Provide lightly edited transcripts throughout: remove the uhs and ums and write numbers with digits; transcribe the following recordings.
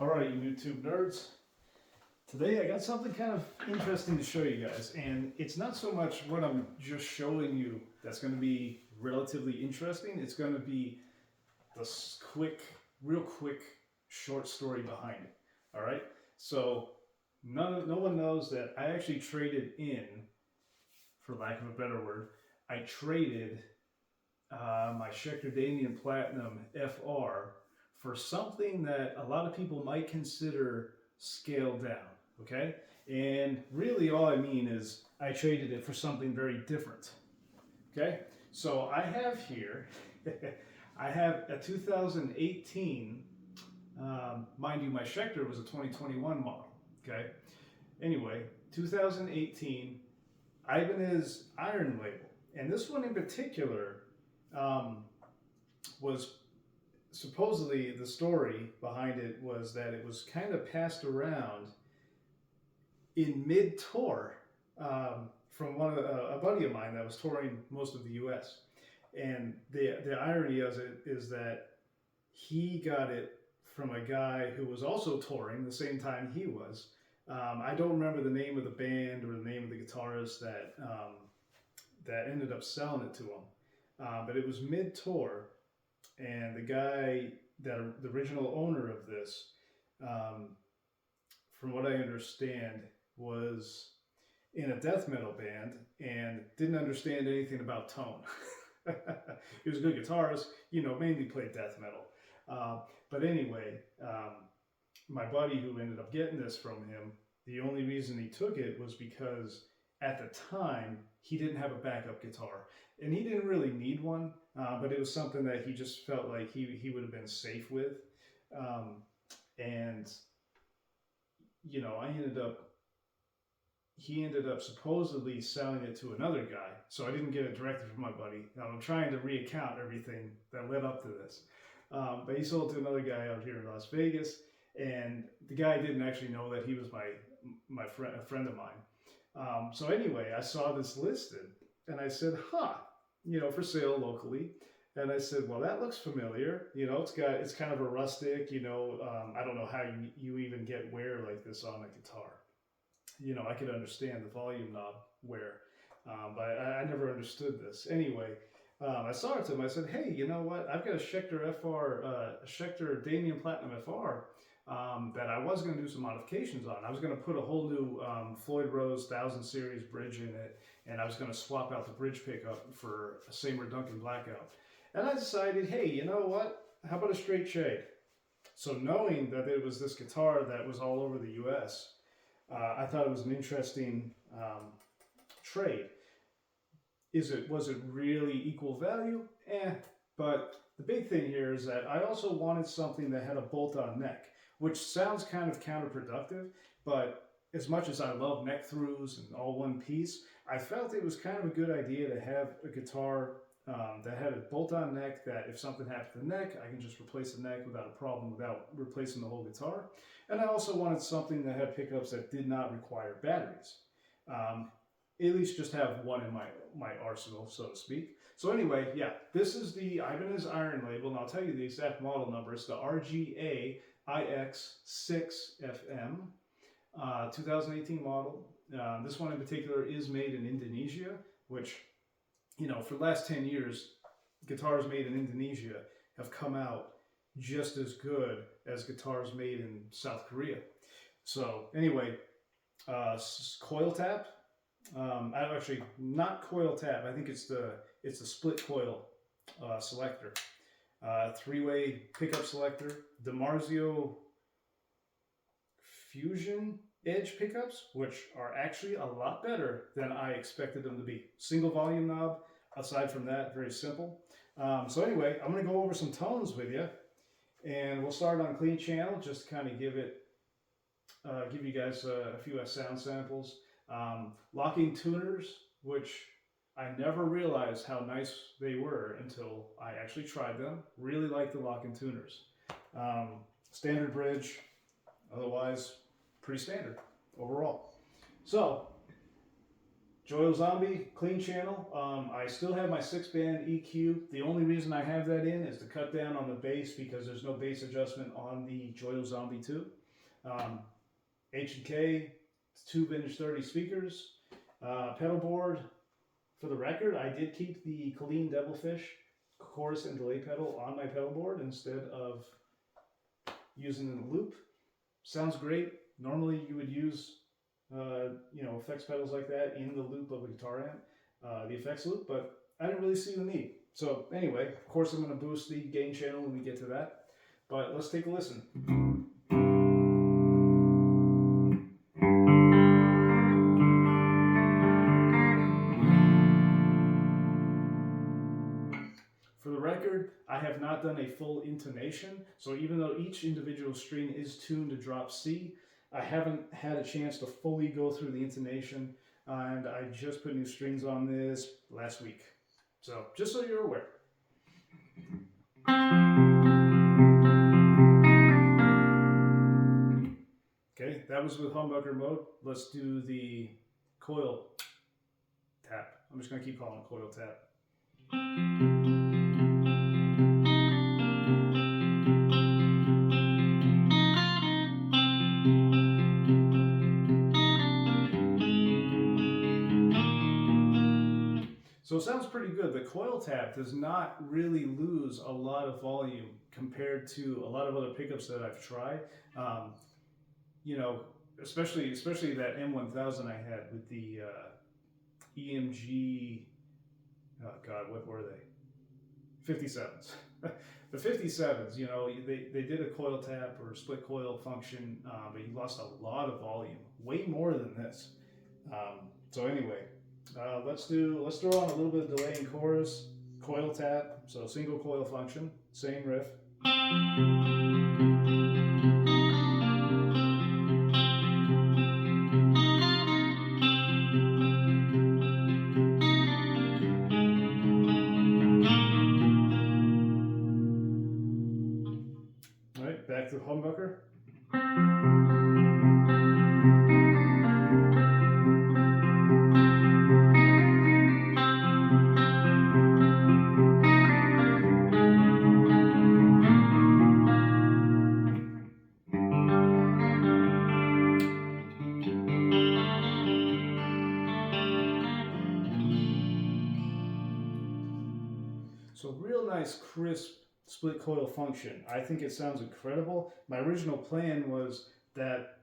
All right, you YouTube nerds. Today I got something kind of interesting to show you guys, and it's not so much what I'm just showing you that's going to be relatively interesting. It's going to be the real quick short story behind it. All right, so no one knows that I actually traded in, for lack of a better word, I traded my Schecter Damien Platinum FR for something that a lot of people might consider scaled down, okay? And really all I mean is I traded it for something very different, okay? So I have here, I have a 2018, mind you, my Schecter was a 2021 model, okay? Anyway, 2018 Ibanez iron label. And this one in particular was supposedly, the story behind it was that it was kind of passed around in mid-tour from a buddy of mine that was touring most of the U.S. And the irony of it is that he got it from a guy who was also touring the same time he was. I don't remember the name of the band or the name of the guitarist that ended up selling it to him. But it was mid-tour, and the guy, the original owner of this, from what I understand, was in a death metal band and didn't understand anything about tone. He was a good guitarist, mainly played death metal. But anyway, my buddy who ended up getting this from him, the only reason he took it was because at the time he didn't have a backup guitar, and he didn't really need one, but it was something that he just felt like he would have been safe with. And he ended up supposedly selling it to another guy, so I didn't get it directly from my buddy. Now I'm trying to recount everything that led up to this, but he sold it to another guy out here in Las Vegas, and the guy didn't actually know that he was my friend, a friend of mine. So anyway, I saw this listed, and I said, for sale locally. And I said, well, that looks familiar. It's kind of a rustic, I don't know how you even get wear like this on a guitar. I could understand the volume knob wear, but I never understood this. Anyway, I saw it to him. I said, hey, you know what? I've got a Schecter FR, a Schecter Damien Platinum FR that I was going to do some modifications on. I was going to put a whole new Floyd Rose 1000 series bridge in it, and I was going to swap out the bridge pickup for a Seymour Duncan Blackout. And I decided, hey, you know what? How about a straight shade? So knowing that it was this guitar that was all over the U.S., I thought it was an interesting trade. Was it really equal value? But the big thing here is that I also wanted something that had a bolt-on neck, which sounds kind of counterproductive, but as much as I love neck throughs and all one piece, I felt it was kind of a good idea to have a guitar that had a bolt-on neck that if something happened to the neck, I can just replace the neck without a problem, without replacing the whole guitar. And I also wanted something that had pickups that did not require batteries. At least just have one in my arsenal, so to speak. So anyway, yeah, this is the Ibanez iron label, and I'll tell you the exact model number. It's the RGA IX6FM 2018 model. This one in particular is made in Indonesia, which, for the last 10 years, guitars made in Indonesia have come out just as good as guitars made in South Korea. So anyway, coil tap. Actually, not coil tap. I think it's the split coil selector. Three-way pickup selector. DiMarzio Fusion Edge pickups, which are actually a lot better than I expected them to be. Single volume knob. Aside from that, very simple. So anyway, I'm going to go over some tones with you, and we'll start on clean channel just to kind of give you guys a few sound samples. Locking tuners, which I never realized how nice they were until I actually tried them. Really like the locking tuners. Standard bridge, otherwise pretty standard overall. So Joyo Zombie, clean channel. I still have my 6-band EQ. The only reason I have that in is to cut down on the bass because there's no bass adjustment on the Joyo Zombie 2. H&K, tube inch 30 speakers. Pedal board, for the record, I did keep the Colleen Devilfish chorus and delay pedal on my pedal board instead of using the loop. Sounds great. Normally you would use effects pedals like that in the loop of a guitar amp, the effects loop, but I didn't really see the need. So anyway, of course I'm going to boost the gain channel when we get to that, but let's take a listen. For the record, I have not done a full intonation, so even though each individual string is tuned to drop C, I haven't had a chance to fully go through the intonation, and I just put new strings on this last week. So, just so you're aware. Okay, that was with humbucker mode. Let's do the coil tap. I'm just going to keep calling it coil tap. So it sounds pretty good. The coil tap does not really lose a lot of volume compared to a lot of other pickups that I've tried. Especially that M1000 I had with the EMG, oh God, what were they? 57s. The 57s, they did a coil tap or split coil function, but you lost a lot of volume, way more than this. So anyway, let's throw on a little bit of delay in chorus, coil tap, so single coil function, same riff. All right, back to the humbucker. So real nice, crisp split coil function. I think it sounds incredible. My original plan was that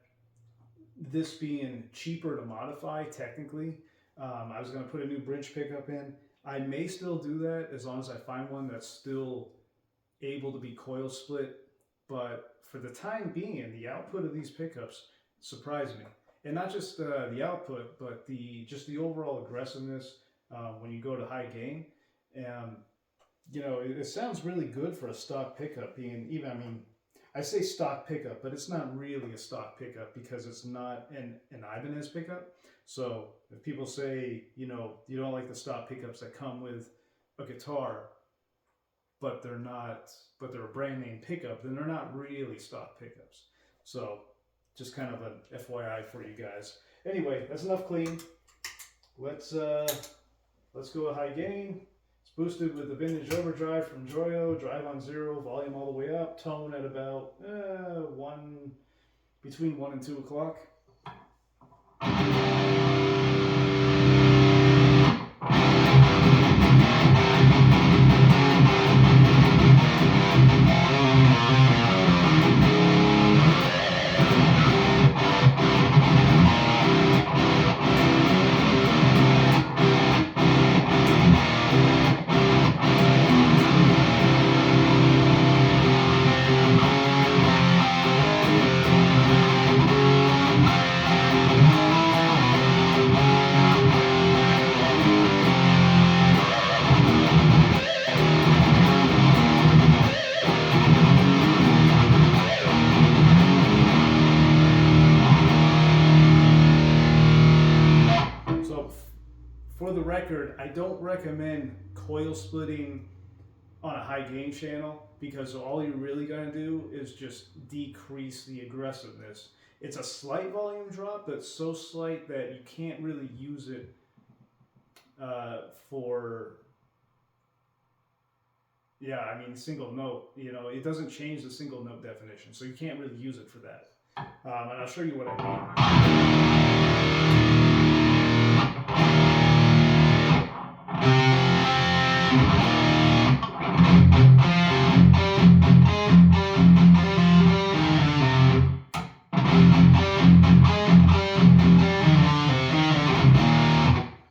this being cheaper to modify technically, I was going to put a new bridge pickup in. I may still do that as long as I find one that's still able to be coil split, but for the time being, the output of these pickups surprised me. And not just the output, but just the overall aggressiveness when you go to high gain. It sounds really good for a stock pickup I say stock pickup, but it's not really a stock pickup because it's not an Ibanez pickup. So if people say, you don't like the stock pickups that come with a guitar, but they're a brand name pickup, then they're not really stock pickups. So just kind of an FYI for you guys. Anyway, that's enough clean. Let's go high gain. Boosted with the vintage overdrive from Joyo, drive on 0, volume all the way up, tone at about between 1 and 2 o'clock. For the record, I don't recommend coil splitting on a high gain channel because all you're really going to do is just decrease the aggressiveness. It's a slight volume drop, but so slight that you can't really use it for, yeah, I mean, single note, it doesn't change the single note definition, so you can't really use it for that. And I'll show you what I mean.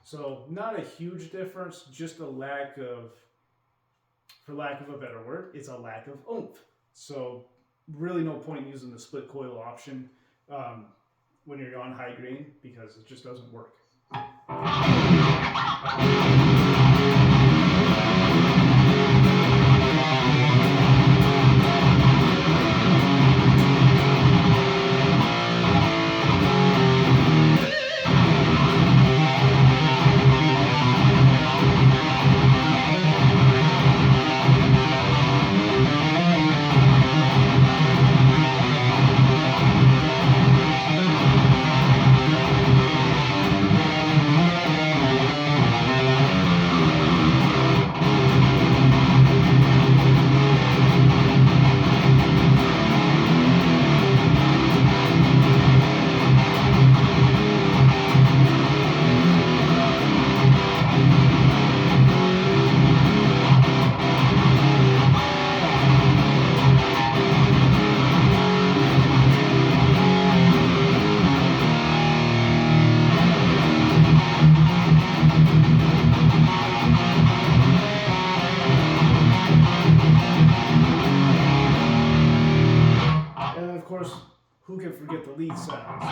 So not a huge difference, just a lack of, for lack of a better word, it's a lack of oomph. So really no point using the split coil option when you're on high grain, because it just doesn't work. Of course, who can forget the lead sounds?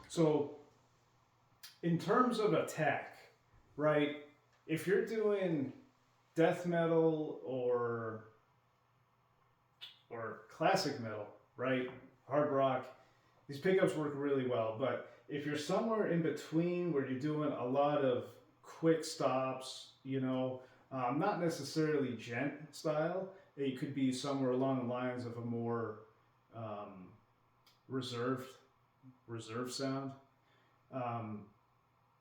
So, in terms of attack, right? If you're doing death metal or classic metal, right? Hard rock, these pickups work really well. But if you're somewhere in between where you're doing a lot of quick stops, not necessarily gent style, it could be somewhere along the lines of a more reserve sound.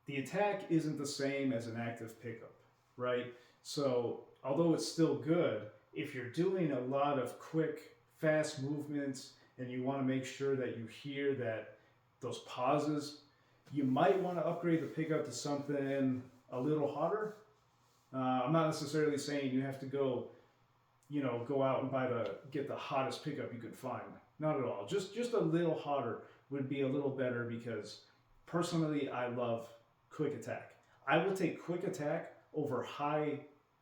The attack isn't the same as an active pickup, right? So although it's still good, if you're doing a lot of quick, fast movements and you want to make sure that you hear that those pauses, you might want to upgrade the pickup to something a little hotter. I'm not necessarily saying you have to go out and get the hottest pickup you could find. Not at all. Just a little hotter would be a little better, because personally I love quick attack. I will take quick attack over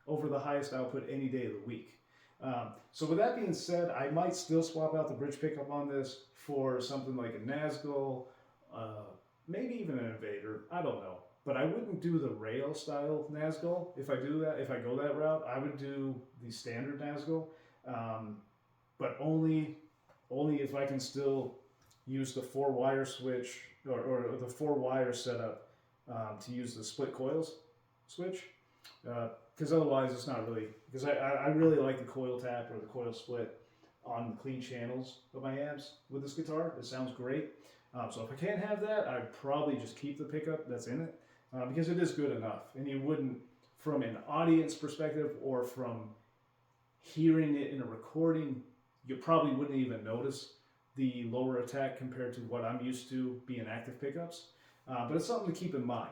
the highest output any day of the week. So with that being said, I might still swap out the bridge pickup on this for something like a Nazgul, maybe even an Invader. I don't know. But I wouldn't do the rail style Nazgul. If I go that route, I would do the standard Nazgul. But only if I can still use the 4-wire switch or the 4-wire setup to use the split coils switch. Because otherwise it's not really, because I really like the coil tap or the coil split on the clean channels of my amps with this guitar. It sounds great. So if I can't have that, I'd probably just keep the pickup that's in it, because it is good enough. And you wouldn't, from an audience perspective or from hearing it in a recording, you probably wouldn't even notice the lower attack compared to what I'm used to being active pickups. But it's something to keep in mind.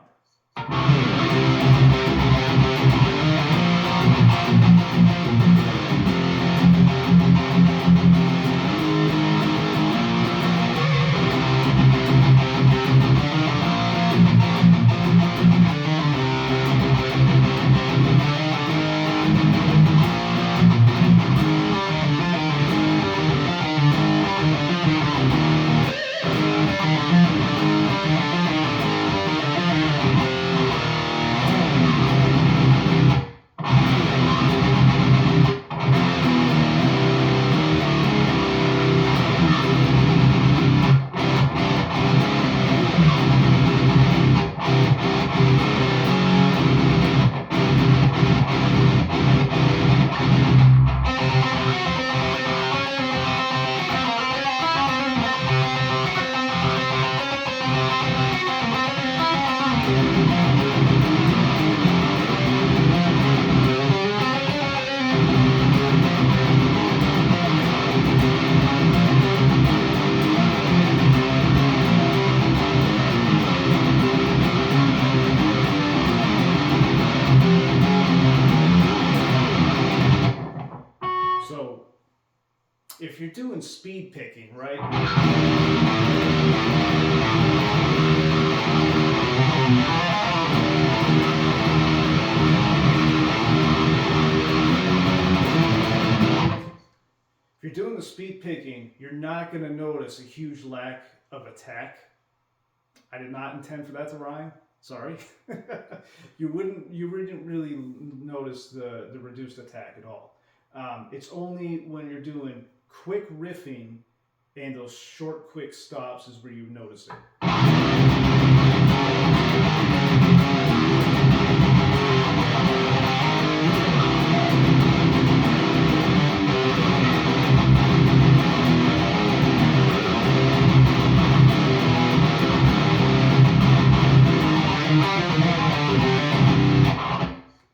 So if you're doing speed picking, right? If you're doing the speed picking, you're not going to notice a huge lack of attack. I did not intend for that to rhyme. Sorry. You wouldn't really notice the reduced attack at all. It's only when you're doing quick riffing and those short, quick stops is where you notice it.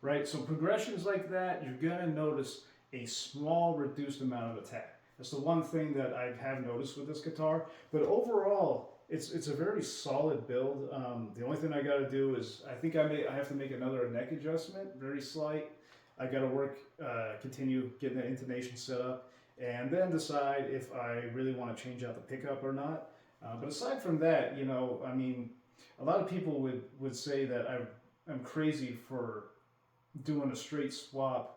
Right? So progressions like that, you're gonna notice a small reduced amount of attack. That's the one thing that I have noticed with this guitar. But overall, it's a very solid build. The only thing I got to do is I have to make another neck adjustment, very slight. I got to continue getting the intonation set up, and then decide if I really want to change out the pickup or not. But aside from that, I mean, a lot of people would say that I'm crazy for doing a straight swap,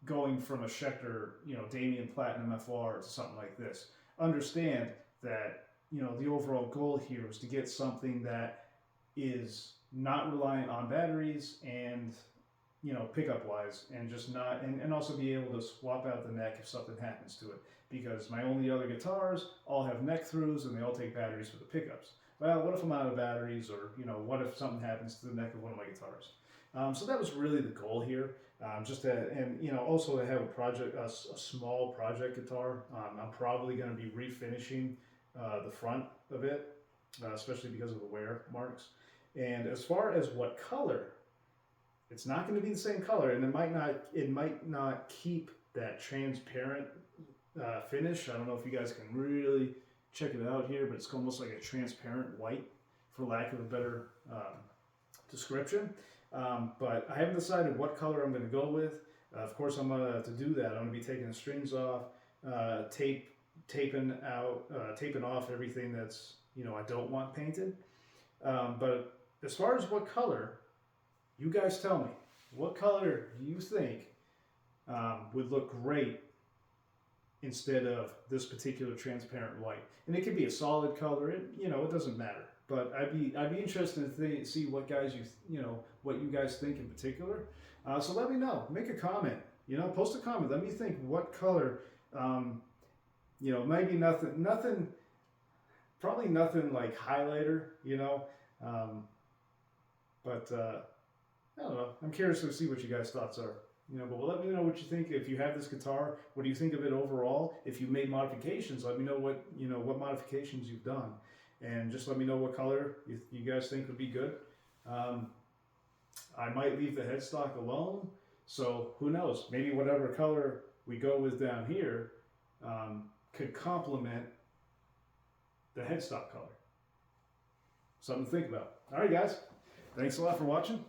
going from a Schecter, Damien Platinum FR to something like this. Understand that, the overall goal here is to get something that is not reliant on batteries and, pickup wise, and just not, and also be able to swap out the neck if something happens to it. Because my only other guitars all have neck throughs and they all take batteries for the pickups. Well, what if I'm out of batteries, or, what if something happens to the neck of one of my guitars? So that was really the goal here, also to have a small project guitar. I'm probably going to be refinishing the front of it, especially because of the wear marks. And as far as what color, it's not going to be the same color, and it might not keep that transparent finish. I don't know if you guys can really check it out here, but it's almost like a transparent white, for lack of a better description. But I haven't decided what color I'm going to go with. Of course, to do that, I'm going to be taking the strings off, taping off everything that's, I don't want painted. But as far as what color, you guys tell me. What color do you think would look great instead of this particular transparent white? And it could be a solid color. It doesn't matter. But I'd be interested to see what what you guys think in particular. So let me know. Make a comment. Post a comment. Let me think what color. Maybe nothing. Probably nothing like highlighter. But I don't know. I'm curious to see what you guys' thoughts are. But let me know what you think. If you have this guitar, what do you think of it overall? If you made modifications, let me know what modifications you've done. And just let me know what color you guys think would be good. I might leave the headstock alone, so who knows? Maybe whatever color we go with down here could complement the headstock color. Something to think about. All right, guys. Thanks a lot for watching.